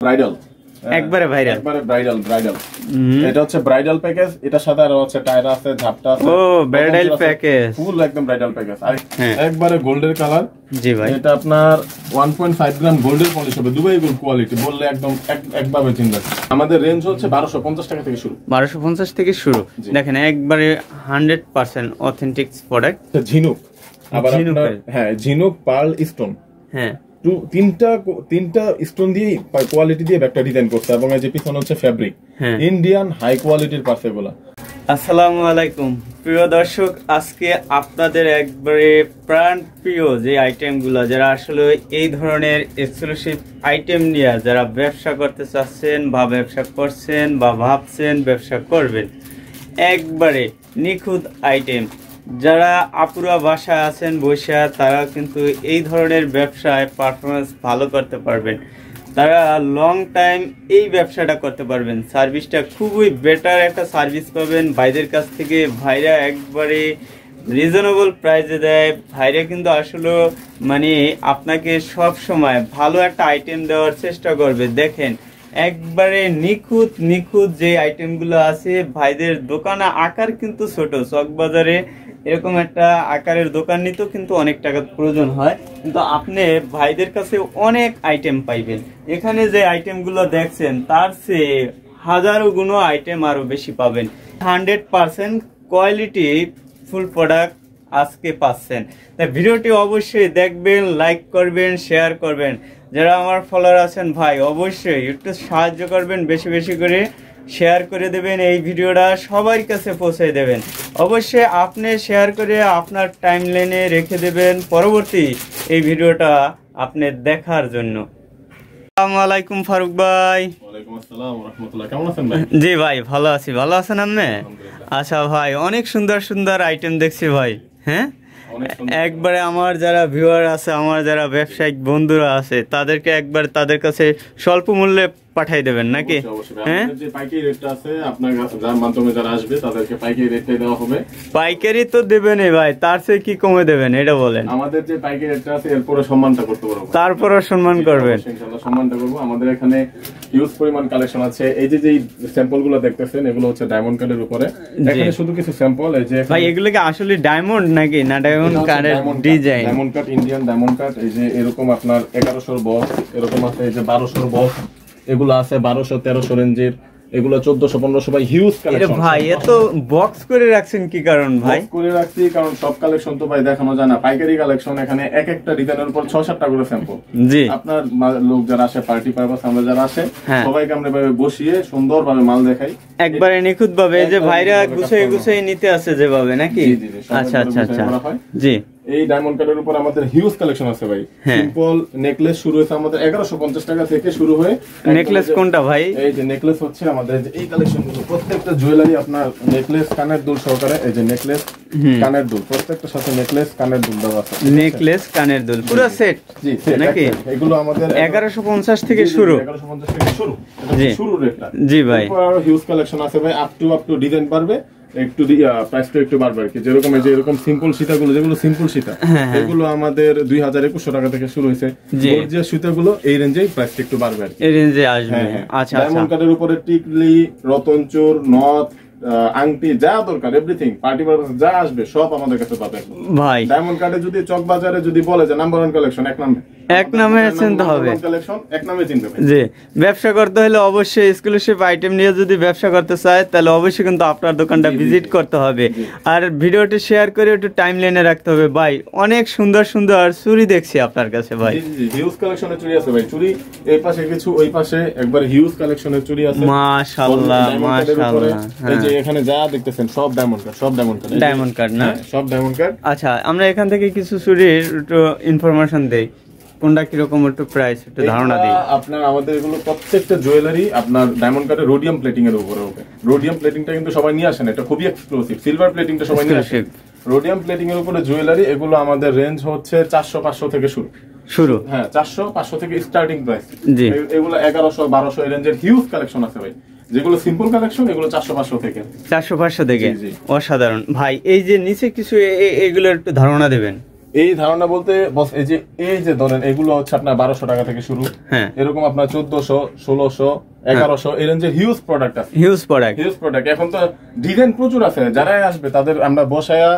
Bridal, একবারে viral, একবারে bridal. এটা হচ্ছে ব্রাইডাল প্যাকেজ, এটার সাথে আরো হচ্ছে টায়ার আছে, ঝাপটা আছে। ও ব্রাইডাল প্যাকেজ, ফুল একদম ব্রাইডাল প্যাকেজ। আর একবারে গোল্ডের কালার। জি ভাই, এটা আপনার 1.5 গ্রাম গোল্ডের পলিশ হবে, দুবাই গোল্ড কোয়ালিটি, বললে একদম একভাবে চিন্তা। আমাদের রেঞ্জ হচ্ছে 1250 টাকা থেকে শুরু। 1250 থেকে শুরু। দেখেন একবারে 100% অথেন্টিক প্রোডাক্ট। ঝিনুক, আবার আপনার হ্যাঁ ঝিনুক, পার্ল, স্টোন, হ্যাঁ তিনটা স্টোন দিয়ে কোয়ালিটি দিয়ে ব্যাগটা ডিজাইন করছে। এবং এই যে পিছনে হচ্ছে ফেব্রিক, ইন্ডিয়ান হাই কোয়ালিটির পার্স এগুলা। আসসালামু আলাইকুম প্রিয় দর্শক, আজকে আপনাদের একবারে প্রাণ প্রিয় যে আইটেমগুলো, যারা আসলে এই ধরনের এক্সক্লুসিভ আইটেম নিয়ে যারা ব্যবসা করতে চাচ্ছেন বা ব্যবসা করছেন বা ভাবছেন ব্যবসা করবেন, একবারে নিখুঁত আইটেম। যারা আপুরা বাসায় আছেন বসে, তারা কিন্তু এই ধরনের ব্যবসায় পারফরমেন্স ভালো করতে পারবেন, তারা লং টাইম এই ব্যবসাটা করতে পারবেন। সার্ভিসটা খুবই বেটার একটা সার্ভিস পাবেন ভাইদের কাছ থেকে। ভাইরা একবারে রিজনেবল প্রাইসে দেয়। ভাইরা কিন্তু আসলে মানে আপনাকে সব সময় ভালো একটা আইটেম দেওয়ার চেষ্টা করবে। দেখেন একবারে নিখুঁত যে আইটেমগুলো আছে ভাইদের দোকানে। আকার কিন্তু ছোট, চকবাজারে এরকম একটা আকারের দোকান নিতেও কিন্তু অনেক টাকার প্রয়োজন হয়, কিন্তু আপনি ভাইদের কাছে অনেক আইটেম পাইবেন। এখানে যে আইটেমগুলো দেখছেন তার চেয়ে হাজারো গুণ আইটেম আরো বেশি পাবেন। 100% কোয়ালিটি ফুল প্রোডাক্ট আজকে পাচ্ছেন। তাই ভিডিওটি অবশ্যই দেখবেন, লাইক করবেন, শেয়ার করবেন। যারা আমার ফলোয়ার আছেন ভাই, অবশ্যই একটু সাহায্য করবেন, বেশি বেশি করে শেয়ার করে দেবেন, এই ভিডিওটা সবার কাছে পৌঁছে দেবেন। অবশ্যই আপনি শেয়ার করে আপনার টাইমলাইনে রেখে দেবেন পরবর্তী এই ভিডিওটা আপনি দেখার জন্য। আসসালামু আলাইকুম ফারুক ভাই। ওয়ালাইকুম আসসালাম ওয়া রাহমাতুল্লাহ। কেমন আছেন ভাই? জি ভাই ভালো আছি। ভালো আছেন আপনি? আচ্ছা ভাই, অনেক সুন্দর আইটেম দেখছি ভাই। হ্যাঁ, একবারে আমার যারা ভিউয়ার আছে, আমার যারা ব্যবসায়িক বন্ধুরা আছে, তাদেরকে একবার তাদের কাছে স্বল্প মূল্যে পাঠাই দেবেন নাকি? হ্যাঁ, যে পাইকারি রেটটা আছে আপনার যার মাধ্যমে যারা আসবে তাদেরকে পাইকারি রেটটাই দেওয়া হবে। পাইকারি তো দেবেনই ভাই, তার চেয়ে কি কমে দেবেন এটা বলেন? আমাদের যে পাইকারি রেটটা আছে এরপরে সম্মানটা করতে পারবো, তারপরও সম্মান করবেন ইনশাআল্লাহ। সম্মানটা করব। আমাদের এখানে হিউজ পরিমাণ কালেকশন আছে। এই যে স্যাম্পল গুলো দেখতেছেন, এগুলো হচ্ছে ডায়মন্ড কার্ডের উপরে। এখানে শুধু কিছু স্যাম্পল। এই যে ভাই, এগুলো কি আসলে ডায়মন্ড নাকি না ডায়মন্ড কার্ডের design? Diamond card, Indian diamond card. এই যে এরকম আপনার 1100 বক্স, এরকম আছে এই যে 1200 বক্স, এগুলো আছে 1200-1300 রেঞ্জের, এগুলো 1400-1500। ভাই হিউজ কালেকশন ভাই। এত বক্স করে রাখছেন কি কারণ ভাই? বক্স করে রাখছি কারণ সব কালেকশন তো ভাই দেখানো যায় না। পাইকারি কালেকশন, এখানে এক একটা ডিজাইনের উপর 6-7টা করে স্যাম্পল। জি, আপনার লোক যারা আসে, পার্টি পারপাস, আমরা যারা আসে সবাইকে আমরা ভাবে বসিয়ে সুন্দরভাবে মাল দেখাই, একবারে নিখুঁত ভাবে। এই যে ভাইরা গুছিয়ে নিতে আছে যেভাবে নাকি? আচ্ছা জি। এই ডায়মন্ড কার্ডের উপর আমাদের হিউজ কালেকশন আছে ভাই। সিম্পল নেকলেস শুরু হয়েছে আমাদের 1150 টাকা থেকে শুরু হয়ে। নেকলেস কোনটা ভাই? এই যে নেকলেস হচ্ছে আমাদের এই কালেকশন গুলো, প্রত্যেকটা জুয়েলারি আপনার নেকলেস কানের দুল সহকারে। এই যে নেকলেস কানের দুল, প্রত্যেকটার সাথে নেকলেস কানের দুল দেওয়া আছে। নেকলেস কানের দুল পুরো সেট? জি নাকি? এগুলো আমাদের 1150 থেকে শুরু। 1150 থেকে শুরু, এটা শুরু রেটটা। জি ভাই, হিউজ কালেকশন আছে ভাই। আপ টু ডিজাইন পারবে, একটু প্রাইসটা একটু বাড়বে আর কি। যেরকম এই যে এরকম সিম্পল সীতাগুলো, যেগুলো সিম্পল সীতা, এগুলো আমাদের 2000-2100 টাকা থেকে শুরু হয়েছে। গর্জিয়াস সীতাগুলো এই রেঞ্জেই প্রাইসটা একটু বাড়বে আর কি, এই রেঞ্জে আসবে। আচ্ছা, ডায়মন্ড কার্ডের উপরে টিকলি, রতনচুর, নথ, আংটি, যা দরকার এভরিথিং, পার্টি পারপাস যা আসবে সব আমাদের কাছে পাবে ভাই। ডায়মন্ড কার্ডে যদি চক বাজারে যদি বলে যে নাম্বার 1 কালেকশন, এক নামে চিনতে হবে, এক নামে চিনতে হবে। জি, ব্যবসা করতে হলে অবশ্যই এক্সক্লুসিভ আইটেম নিয়ে যদি ব্যবসা করতে চায় তাহলে অবশ্যই কিন্তু আপনার দোকানটা ভিজিট করতে হবে। আর ভিডিওটি শেয়ার করে একটু টাইমলাইনে রাখতে হবে ভাই। অনেক সুন্দর চুড়ি দেখছি আপনার কাছে ভাই। হিউজ কালেকশনের চুড়ি আছে ভাই। চুড়ি এই পাশে কিছু, ওই পাশে একবার হিউজ কালেকশনের চুড়ি আছে। মাশাআল্লাহ মাশাআল্লাহ। এই যে এখানে যা দেখতেছেন সব ডায়মন্ড কার্ড, সব ডায়মন্ড কার্ড না? সব ডায়মন্ড কার্ড। আচ্ছা, আমরা এখান থেকে কিছু চুড়ির একটু ইনফরমেশন দেই, কোনটা কিরকম একটু প্রাইস একটু ধারণা দিই। আপনার আমাদের এগুলো প্রত্যেকটা জুয়েলারি আপনার ডায়মন্ড কার্ডে রোডিয়াম প্লেটিং এর উপরে হবে। রোডিয়াম প্লেটিংটা কিন্তু সবাই নিয়ে আসেন, এটা খুবই এক্সক্লুসিভ। সিলভার প্লেটিংটা সবাই নিয়ে আসেন, রোডিয়াম প্লেটিং এর উপরে জুয়েলারি। এগুলো আমাদের রেঞ্জ হচ্ছে 400-500 থেকে শুরু। হ্যাঁ, 400-500 থেকে স্টার্টিং প্রাইস। এগুলো 1100-1200 এই রেঞ্জের হিউজ কালেকশন আছে ভাই। যেগুলো সিম্পল কালেকশন, এগুলো 400-500 থেকে। 400-500 থেকে। অসাধারণ ভাই। এই যে নিচে কিছু, এগুলো একটু ধারণা দেবেন। এই ধারণা বলতে বস এই যে ধরেন এগুলো হচ্ছে আপনার 1200 টাকা থেকে শুরু, এরকম আপনার 1400, 1600, 1100 এই রেঞ্জের হিউজ প্রোডাক্ট আছে। হিউজ প্রোডাক্ট এখন তো ডিজাইন প্রচুর আছে। যারাই আসবে তাদের আমরা বসায়া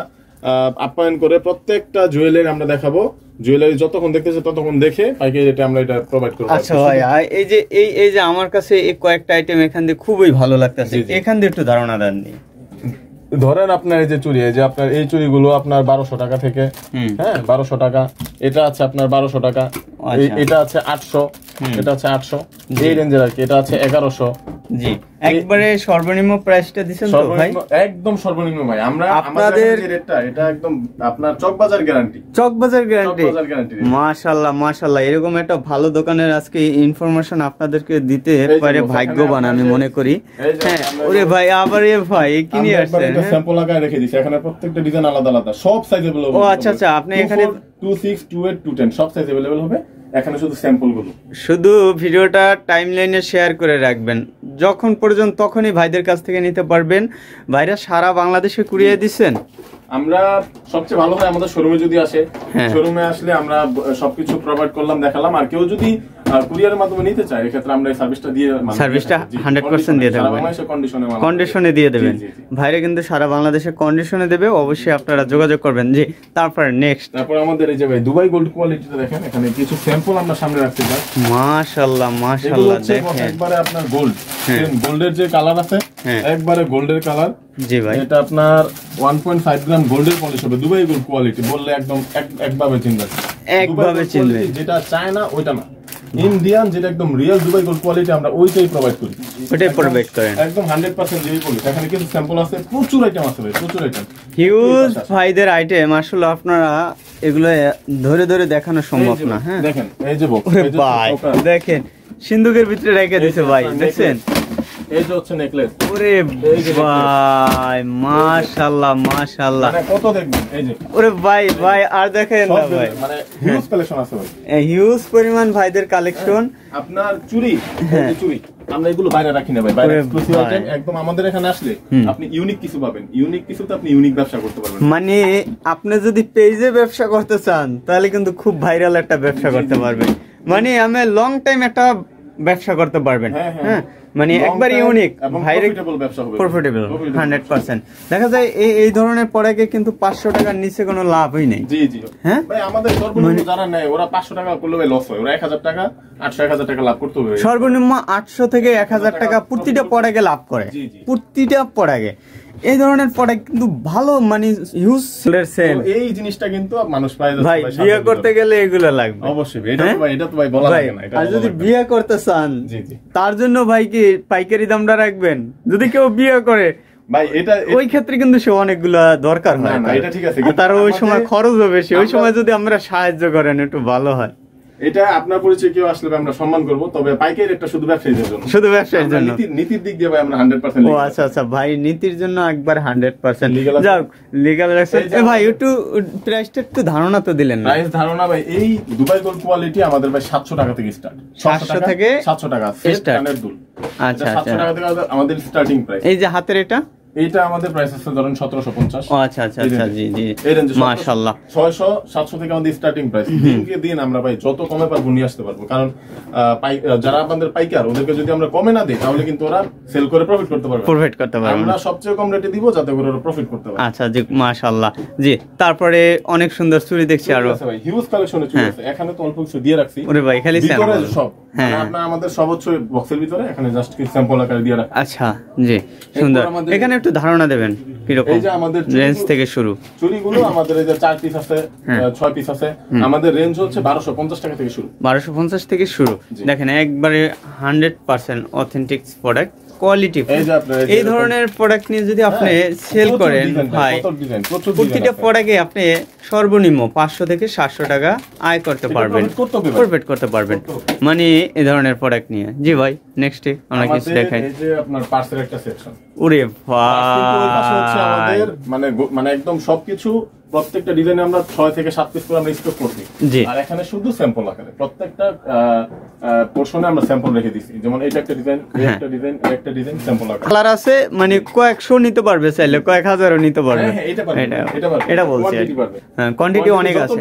আপ্যায়ন করে প্রত্যেকটা জুয়েলারি আমরা দেখাবো। জুয়েলারি যতক্ষণ দেখতেছে ততক্ষণ দেখে পাইকারি রেটে আমরা এটা প্রোভাইড করব। আচ্ছা ভাই, এই যে আমার কাছে এই কয়েকটা আইটেম এখান দিয়ে খুবই ভালো লাগতেছে, এখান দিয়ে একটু ধারণা দেন। ধরেন আপনার এই যে চুড়ি, এই যে আপনার এই চুড়িগুলো আপনার 1200 টাকা থেকে, হ্যাঁ 1200 টাকা, এটা আছে আপনার 1200 টাকা, এটা আছে 800, এটা আছে 800, এই রেঞ্জের আর কি। এটা আছে 1100। জি, একবারে সর্বনিম্ন প্রাইসটা দিবেন তো ভাই? একদম সর্বনিম্ন ভাই। আমরা আমাদের রেটটা এটা একদম আপনার চকবাজার গ্যারান্টি। মাশাআল্লাহ মাশাআল্লাহ, এরকম একটা ভালো দোকানের আজকে ইনফরমেশন আপনাদেরকে দিতে পারে ভাগ্যবান আমি মনে করি। হ্যাঁ, ওরে ভাই আবার ভাই কি নিয়ে আসছেন? এটা স্যাম্পল আকারে রেখে দিয়েছি। এখানে প্রত্যেকটা ডিজাইন আলাদা আলাদা, সব সাইজ अवेलेबल। ও আচ্ছা আচ্ছা, আপনি এখানে 26, 28, 210 সব সাইজ अवेलेबल হবে। এখানে শুধু স্যাম্পল গুলো। শুধু ভিডিওটা টাইমলাইনে শেয়ার করে রাখবেন, যখন পর্যন্ত তখনই ভাইদের কাছ থেকে নিতে পারবেন। ভাইরা সারা বাংলাদেশে কুরিয়ে দিচ্ছেন। আমরা সবচেয়ে ভালো হয় আমাদের শোরুমে যদি আসে, শোরুমে আসলে আমরা সবকিছু প্রোভাইড করলাম, দেখালাম। আর কেউ যদি কুরিয়ারের মাধ্যমে নিতে চায়, এক্ষেত্রে আমরা এই সার্ভিসটা 100% দিয়ে দেব, কন্ডিশনে দিয়ে দেবেন। ভাইরা কিন্তু সারা বাংলাদেশে কন্ডিশনে দেবে, অবশ্যই আপনারা যোগাযোগ করবেন। জি, তারপর নেক্সট, তারপর আমাদের এই যে ভাই দুবাই গোল্ড কোয়ালিটিটা দেখেন, এখানে কিছু স্যাম্পল আমরা সামনে রাখতে চাই। মাশাআল্লাহ মাশাআল্লাহ, দেখেন একবারে আপনার গোল্ড, গোল্ডের যে কালার আছে একবারে গোল্ডের কালার। জি ভাই, এটা আপনার 1.5 গ্রাম গোল্ডের পলিশ হবে। দুবাই গোল্ড কোয়ালিটি বললে একদম একভাবে চিনবে, যেটা চায়না ওইটা না, ইন্ডিয়ান যেটা একদম রিয়েল দুবাই গোল্ড কোয়ালিটি, আমরা ওইটাই প্রোভাইড করি। একদম 100% যেই পলিশ। এখানে কিছু স্যাম্পল আছে, প্রচুর আইটেম আছে ভাই, প্রচুর আইটেম, হিউজ ভাইদের আইটেম। আসলে আপনারা এগুলো ধরে ধরে দেখানো সম্ভব না। হ্যাঁ দেখেন, এই যে ভাই দেখেন সিন্ধুকের ভিতরে রেখে দিয়েছে ভাই, দেখছেন? এই যে হচ্ছে নেকলেস। ওরে ভাই মাশাআল্লাহ মাশাআল্লাহ, মানে কত দেখবেন। এই যে ওরে ভাই ভাই আর দেখেন না ভাই, মানে হিউজ কালেকশন আছে ভাই, হিউজ পরিমাণ ভাইদের কালেকশন। আপনার চুড়ি, চুড়ি আমরা এগুলো বাইরে রাখি না ভাই, বাইরে এক্সক্লুসিভ আইটেম। একদম আমাদের এখানে আসলে আপনি ইউনিক কিছু পাবেন, ইউনিক কিছুতে আপনি ইউনিক ব্যবসা করতে পারবেন। মানে আপনি যদি পেজে ব্যবসা করতে চান তাহলে কিন্তু খুব ভাইরাল একটা ব্যবসা করতে পারবেন। মানে আমি লং টাইম একটা ব্যবসা করতে পারবেন। হ্যাঁ, মানে একবার ইউনিক, প্রফিটেবল 100%। দেখা যায় এই ধরনের প্রোডাক্টে কিন্তু 500 টাকার নিচে কোনো লাভই নেই। জি জি, হ্যাঁ ভাই, আমাদের সর্বনিম্ন যারা নেয় ওরা 500 টাকা করলে লস হয়, ওরা 1000 টাকা 800-1000 টাকা লাভ করতে হবে। সর্বনিম্ন 800 থেকে 1000 টাকা প্রতিটা প্রোডাক্টে লাভ করে, প্রতিটা প্রোডাক্টে। এই ধরনের প্রোডাক্ট কিন্তু ভালো, মানে হিউজ সেল। এই জিনিসটা কিন্তু মানুষ পায় ভাই, বিয়ে করতে গেলে এগুলো লাগবে অবশ্যই। এটা তো ভাই বলা লাগে না। আর যদি বিয়ে করতে চান তার জন্য ভাই কি পাইকারি দামটা রাখবেন? যদি কেউ বিয়ে করে ভাই, এটা ওই ক্ষেত্রে কিন্তু সে অনেকগুলা দরকার হয়। এটা ঠিক আছে, তার ওই সময় খরচও বেশি। ওই সময় যদি আমরা সাহায্য করেন একটু ভালো হয়। এটা আপনার পরিচয় কেউ আসলে আমরা সম্মান করব, তবে পাইকারি একটা শুধু ব্যবসায়ীদের জন্য, শুধু ব্যবসায়ীর জন্য। নীতির দিক দিয়ে ভাই আমরা 100%। ও আচ্ছা আচ্ছা ভাই, নীতির জন্য একবার 100% যাও লিগ্যাল রাখছে। এ ভাই একটু প্রাইসটা একটু ধারণা তো দিলেন না। প্রাইস ধারণা ভাই, এই দুবাই গোল্ড কোয়ালিটি আমাদের ভাই 700 টাকা থেকে স্টার্ট। 700 থেকে 700 টাকা কানের দুল। আচ্ছা আচ্ছা, 700 টাকা থেকে আমাদের স্টার্টিং প্রাইস। এই যে হাতের এটা আমাদের প্রাইস আছে ধরেন 1750। ও আচ্ছা আচ্ছা আচ্ছা, জি জি, এই রেঞ্জে মাশাআল্লাহ 600 700 থেকে আমাদের স্টার্টিং প্রাইস। দিনকে দিন আমরা ভাই যত কমে পারবো নিয়ে আসতে পারবো, কারণ যারা আমাদের পাইকার ওদেরকে যদি আমরা কমে না দিই তাহলে কিন্তু ওরা সেল করে প্রফিট করতে পারবে। আমরা সবচেয়ে কম রেটে দিব যাতে করে ওরা প্রফিট করতে পারে। আচ্ছা জি, মাশাআল্লাহ। জি, তারপরে অনেক সুন্দর চুড়ি দেখছি আরো ভাই, হিউজ কালেকশনে চুড়ি আছে। এখানে তো অল্প কিছু দিয়ে রাখছি। ওরে ভাই, খালি স্যাম্পল সব, মানে আপনারা আমাদের সব হচ্ছে বক্সের ভিতরে, এখানে জাস্ট কি স্যাম্পল আকারে দিয়ে রাখছি। আচ্ছা জি, সুন্দর। এখানে একটু ধারণা দেবেন কিরকম এই যে আমাদের রেঞ্জ থেকে শুরু? চুড়িগুলো আমাদের এই যে 4 পিস আছে, 6 পিস আছে। আমাদের রেঞ্জ হচ্ছে 1250 টাকা থেকে শুরু। 1250 থেকে শুরু। দেখেন একবারে 100% অথেন্টিক প্রোডাক্ট, কোয়ালিটি। এই ধরনের প্রোডাক্ট নিয়ে যদি আপনি সেল করেন ভাই, প্রতিটা প্রোডাক্টে আপনি সর্বনিম্ন 500 থেকে 700 টাকা আয় করতে পারবেন, প্রফিট করতে পারবেন, মানে এই ধরনের প্রোডাক্ট নিয়ে। জি ভাই, নেক্সটে আমরা কিছু দেখাই। এই যে আপনার পার্সের একটা সেকশন। ওরে ভাই, আমাদের মানে একদম সবকিছু প্রত্যেকটা ডিজাইনে আমরা 6 থেকে 7 পিস করে আমরা স্টক করছি। জি। আর এখানে শুধু স্যাম্পল আকারে প্রত্যেকটা পোরশনে আমরা স্যাম্পল রেখে দিছি। যেমন এটা একটা ডিজাইন, একটা ডিজাইন, একটা ডিজাইন স্যাম্পল আকারে। কালার আছে মানে কয়েকশো নিতে পারবে, চাইলে কয়েক হাজারও নিতে পারবে। হ্যাঁ, এটা পারবে, এটা পারবে, এটা বলছি। হ্যাঁ, কোয়ান্টিটি অনেক আছে,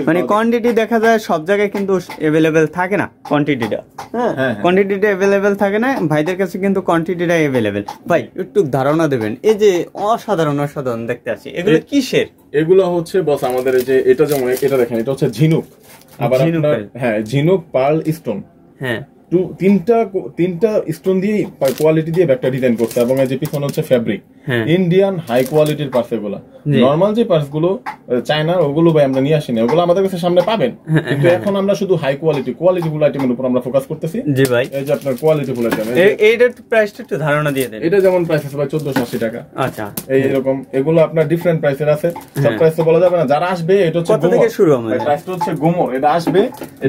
মানে কোয়ান্টিটি দেখা যায় সব জায়গায় কিন্তু अवेलेबल থাকে না কোয়ান্টিটিটা। হ্যাঁ, কোয়ান্টিটিটা अवेलेबल থাকে না, ভাইদের কাছে কিন্তু কোয়ান্টিটিটা अवेलेबल। ভাই একটু ধারণা দেবেন, এই যে অসাধারণ অসাধারণ দেখতে আছি, এগুলো কিসের? এগুলো হচ্ছে বস আমাদের এই যে এটা, যেমন এটা দেখেন, এটা হচ্ছে ঝিনুক। আবার আপনার হ্যাঁ ঝিনুক, পার্ল, স্টোন, হ্যাঁ তিনটা স্টোন দিয়ে কোয়ালিটি দিয়ে একটা ডিজাইন করছে। এবং এই যে পিছনে হচ্ছে ফেব্রিক, ইন্ডিয়ান হাই কোয়ালিটির পার্স এগুলো। নরমাল যে পার্স গুলো চায়না, ওগুলো ভাই আমরা নিয়ে আসি না, ওগুলো আমাদের কাছে সামনে পাবেন। কিন্তু এখন আমরা শুধু হাই কোয়ালিটি ফুল আইটেমের উপর আমরা ফোকাস করতেছি। জি ভাই, এই যে আপনার কোয়ালিটি ফুল আইটেম, এইটার প্রাইসটা একটু ধারণা দিয়ে দেন। এটা যেমন প্রাইস আছে ভাই 1480 টাকা। আচ্ছা, এই এরকম এগুলো আপনার ডিফারেন্ট প্রাইসের আছে, সব প্রাইস তো বলা যাবে না। যারা আসবে, এটা হচ্ছে কত থেকে শুরু আমাদের প্রাইসটা হচ্ছে গোমর, এটা আসবে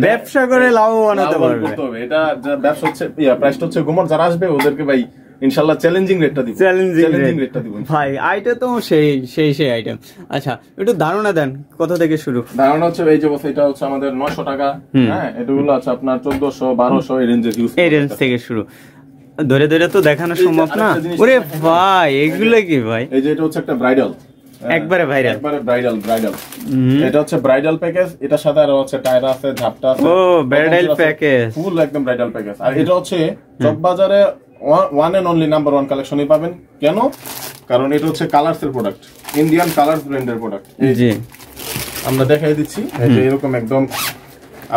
ব্যবসা করে লাভবান হতে পারবে। এটা ব্যবসা হচ্ছে প্রাইসটা হচ্ছে গোমর, যারা আসবে ওদেরকে ভাই ইনশাআল্লাহ চ্যালেঞ্জিং রেটটা দিব, চ্যালেঞ্জিং রেটটা দিব ভাই। আইটা তো সেই আইটেম। আচ্ছা, একটু ধারণা দেন কত থেকে শুরু? ধারণা হচ্ছে এই যে বস, এটা হচ্ছে আমাদের 900 টাকা। হ্যাঁ, এগুলো আছে আপনার 1400, 1200 এই রেঞ্জের ইউজ, এই রেঞ্জ থেকে শুরু। ধরে ধরে তো দেখানো সম্ভব না। ওরে ভাই, এগুলো কি ভাই? এই যে এটা হচ্ছে একটা ব্রাইডাল, একবারে ভাইরাল, একবারে ব্রাইডাল। এটা হচ্ছে ব্রাইডাল প্যাকেজ, এটার সাথে আরো হচ্ছে টায়রা আছে, ঝাপটা আছে। ও, ব্রাইডাল প্যাকেজ, ফুল একদম ব্রাইডাল প্যাকেজ। আর এটা হচ্ছে চকবাজারে ওয়ান এন্ড অনলি নাম্বার 1 কালেকশনই পাবেন। কেন? কারণ এটা হচ্ছে কালারস এর প্রোডাক্ট, ইন্ডিয়ান কালারস ব্র্যান্ডের প্রোডাক্ট। জি, আমরা দেখাই দিচ্ছি। এই যে এরকম একদম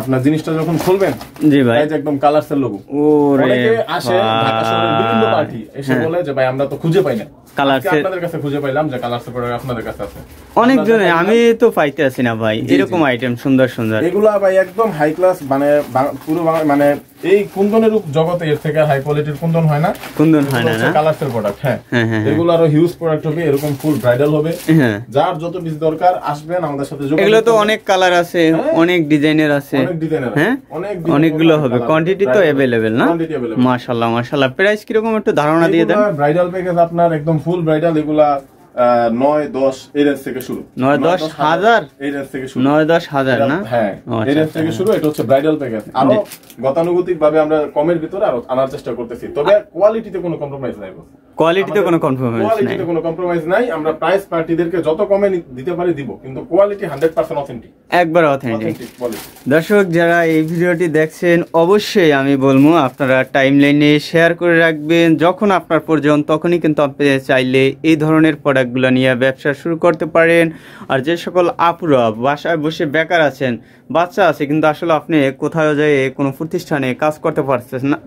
আপনার জিনিসটা যখন খুলবেন, জি ভাই, এই যে একদম কালারস এর লোগো। অনেকে আসে ঢাকা শহরের বিভিন্ন পার্টি, এসে বলে যে ভাই আমরা তো খুঁজে পাই না, আপনাদের কাছে খুঁজে পাইলাম যে কালারস এর প্রোডাক্ট আপনাদের কাছে আছে। অনেক জনে, আমি তো পাইতে আছি না ভাই এরকম আইটেম সুন্দর সুন্দর। এগুলা ভাই একদম হাই ক্লাস, মানে পুরো মানে এই কুন্দনের জগতে এর থেকে হাই কোয়ালিটির কুন্দন হয় না, না কালারসের প্রোডাক্ট। হ্যাঁ, এগুলো আরো হিউজ প্রোডাক্ট হবে, এরকম ফুল ব্রাইডাল হবে। যার যত পিস দরকার আসবেন আমাদের সাথে যোগাযোগ। এগুলো তো অনেক কালার আছে, অনেক ডিজাইনের আছে, হ্যাঁ অনেকগুলো হবে। কোয়ান্টিটি তো अवेलेबल না? মাশাআল্লাহ মাশাআল্লাহ। প্রাইস কি রকম একটু ধারণা দিয়ে দেন? ব্রাইডাল প্যাকেজ আপনার একদম ফুল ব্রাইডাল, এগুলা 9-10 এই রেঞ্জ থেকে শুরু। 9-10 হাজার এই রেঞ্জ থেকে শুরু, 9-10 হাজার না? হ্যাঁ, এই রেঞ্জ থেকে শুরু। এটা হচ্ছে ব্রাইডাল প্যাকেজ। আরো গতানুগতিক ভাবে আমরা কমের ভিতরে আরো আনার চেষ্টা করতেছি, তবে কোয়ালিটিতে কোনো কম্প্রোমাইজ নাই। কোয়ালিটিতে কোনো কম্প্রোমাইজ নাই। আমরা প্রাইস পার্টিদেরকে যত কমে দিতে পারি দিব, কিন্তু কোয়ালিটি 100% অথেন্টিক, একবার অথেন্টিক। দর্শক যারা এই ভিডিওটি দেখছেন, অবশ্যই আমি বলবো আপনারা টাইমলাইনে শেয়ার করে রাখবেন। যখন আপনার প্রয়োজন তখনই কিন্তু আপনি চাইলে এই ধরনের প্রোডাক্টগুলো নিয়ে ব্যবসা শুরু করতে পারেন। আর যে সকল আপুরা বাসায় বসে বেকার আছেন, বাচ্চা আছে কিন্তু আসলে আপনি কোথাও যেয়ে কোনো প্রতিষ্ঠানে কাজ করতে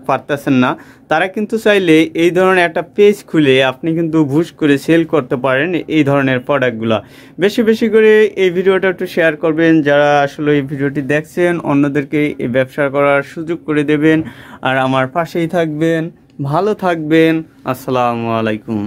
পারতেছেন না, তারা কিন্তু চাইলে এই ধরনের একটা পেজ খুলে আপনি কিন্তু ভুশ করে সেল করতে পারেন এই ধরনের প্রোডাক্টগুলো। বেশি বেশি করে এই ভিডিওটা একটু শেয়ার করবেন, যারা আসলে এই ভিডিওটি দেখছেন অন্যদেরকে এই ব্যবসা করার সুযোগ করে দেবেন। আর আমার পাশেই থাকবেন, ভালো থাকবেন। আসসালামু আলাইকুম।